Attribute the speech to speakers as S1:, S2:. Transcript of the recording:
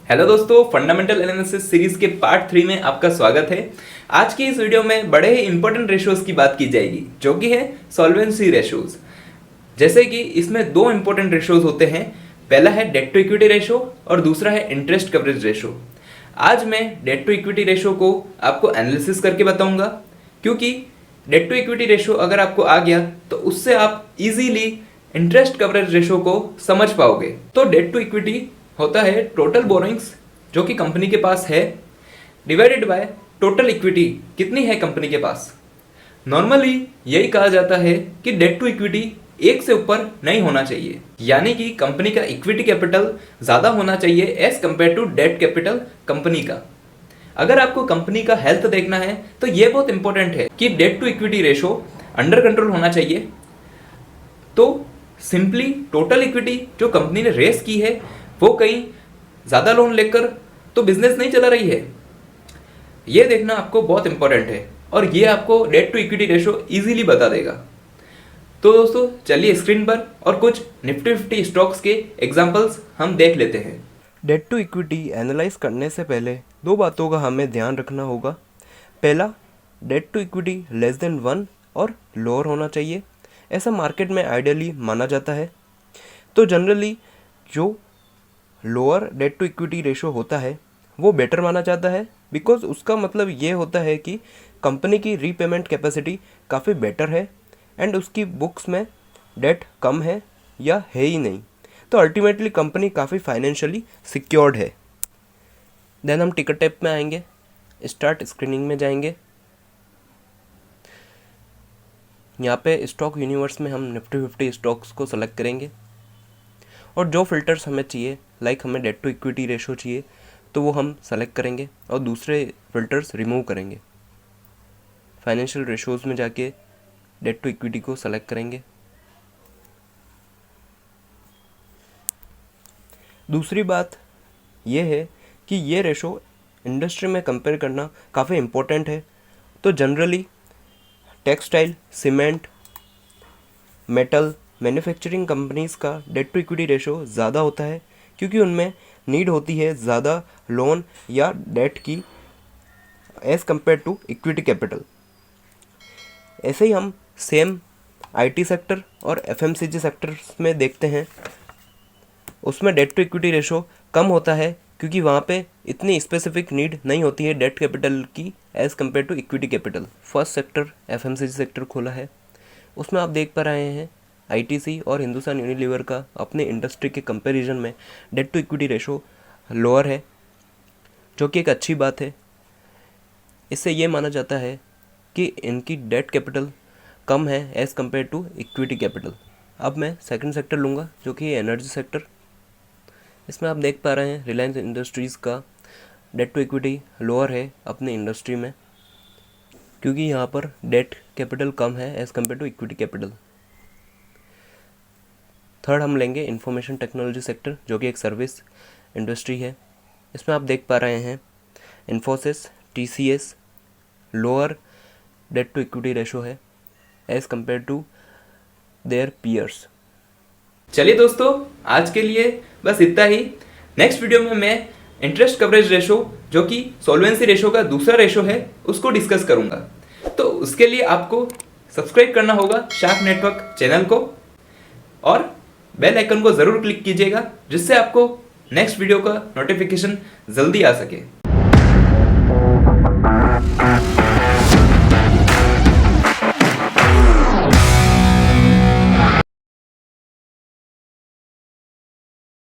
S1: Hello दोस्तों, fundamental analysis series के part 3 में आपका स्वागत है। आज की इस वीडियो में बड़े ही इंपॉर्टेंट रेशोज की बात की जाएगी जो कि है सॉल्वेंसी रेशोज। जैसे कि इसमें दो इंपॉर्टेंट रेशोज होते हैं, पहला है डेट टू इक्विटी रेशो और दूसरा है इंटरेस्ट कवरेज रेशो। आज मैं डेट टू इक्विटी रेशो को आपको एनालिसिस करके बताऊंगा, क्योंकि डेट टू इक्विटी रेशो अगर आपको आ गया तो उससे आप इजीली इंटरेस्ट कवरेज रेशो को समझ पाओगे। तो डेट टू इक्विटी होता है टोटल बोरोइंग्स जो कि कंपनी के पास है डिवाइडेड बाय टोटल इक्विटी कितनी है कंपनी के पास। नॉर्मली यही कहा जाता है कि डेट टू इक्विटी एक से ऊपर नहीं होना चाहिए, यानी कि कंपनी का इक्विटी कैपिटल ज्यादा होना चाहिए as compare to debt capital company का। अगर आपको कंपनी का हेल्थ देखना है तो ये बहुत इंपॉर्टेंट है कि debt to equity ratio under control होना चाहिए। तो सिंपली टोटल इक्विटी जो कंपनी ने रेस की है वो कहीं ज़्यादा लोन लेकर तो बिजनेस नहीं चला रही है, ये देखना आपको बहुत इंपॉर्टेंट है और ये आपको debt to equity ratio easily बता देगा। तो दोस्तों चलिए स्क्रीन पर और कुछ निफ्टी 50 स्टॉक्स के एग्जांपल्स हम देख लेते हैं।
S2: डेट टू इक्विटी एनालाइज करने से पहले दो बातों का हमें ध्यान रखना होगा। पहला, debt to equity less than 1 और लोअर होना चाहिए, ऐसा मार्केट में आइडियली माना जाता है। तो जनरली जो lower debt to equity ratio होता है वो बेटर माना जाता है, बिकॉज उसका मतलब ये होता है कि कंपनी की रीपेमेंट कैपेसिटी काफ़ी बेटर है एंड उसकी बुक्स में डेट कम है या है ही नहीं। तो अल्टीमेटली कंपनी काफ़ी फाइनेंशियली सिक्योर्ड है। देन हम टिकर टैप में आएंगे, स्टार्ट स्क्रीनिंग में जाएंगे। यहाँ पे स्टॉक यूनिवर्स में हम निफ्टी 50 स्टॉक्स को सेलेक्ट करेंगे और जो फिल्टर्स हमें चाहिए, लाइक हमें डेट टू इक्विटी रेशो चाहिए तो वो हम सेलेक्ट करेंगे और दूसरे फिल्टर्स रिमूव करेंगे। फाइनेंशियल रेशोज़ में जाके डेट टू इक्विटी को सेलेक्ट करेंगे। दूसरी बात ये है कि ये रेशो इंडस्ट्री में कंपेयर करना काफ़ी इम्पोर्टेंट है। तो generally textile, cement, metal, manufacturing companies का डेट टू इक्विटी रेशो ज़्यादा होता है, क्योंकि उनमें नीड होती है ज़्यादा लोन या डेट की as compare to equity capital. ऐसे ही हम सेम आईटी सेक्टर और एफएमसीजी सेक्टर्स में देखते हैं, उसमें डेट टू इक्विटी रेशो कम होता है क्योंकि वहाँ पे इतनी स्पेसिफिक नीड नहीं होती है डेट कैपिटल की as compare to equity capital. First sector FMCG sector खोला है, उसमें आप देख पा रहे हैं आईटीसी और हिंदुस्तान यूनिलीवर का अपने इंडस्ट्री के कंपैरिजन में debt to equity ratio lower है, जो कि एक अच्छी बात है। इससे ये माना जाता है कि इनकी डेट कैपिटल कम है as compare to equity capital. अब मैं सेकंड सेक्टर लूँगा जो कि एनर्जी सेक्टर। इसमें आप देख पा रहे हैं रिलायंस इंडस्ट्रीज़ का डेट टू इक्विटी लोअर है अपने इंडस्ट्री में, क्योंकि यहाँ पर डेट कैपिटल कम है as compare to equity capital. Third हम लेंगे इंफॉर्मेशन टेक्नोलॉजी सेक्टर जो कि एक सर्विस इंडस्ट्री है। इसमें आप देख पा रहे हैं Infosys, TCS lower debt to equity ratio है as compare to their peers.
S1: चलिए दोस्तों आज के लिए बस इतना ही। नेक्स्ट वीडियो में मैं इंटरेस्ट कवरेज रेशो जो कि सॉल्वेंसी रेशो का दूसरा रेशो है उसको डिस्कस करूंगा। तो उसके लिए आपको सब्सक्राइब करना होगा शार्क नेटवर्क चैनल को और बेल आइकन को ज़रूर क्लिक कीजिएगा, जिससे आपको नेक्स्ट वीडियो का नोटिफिकेशन जल्दी आ सके।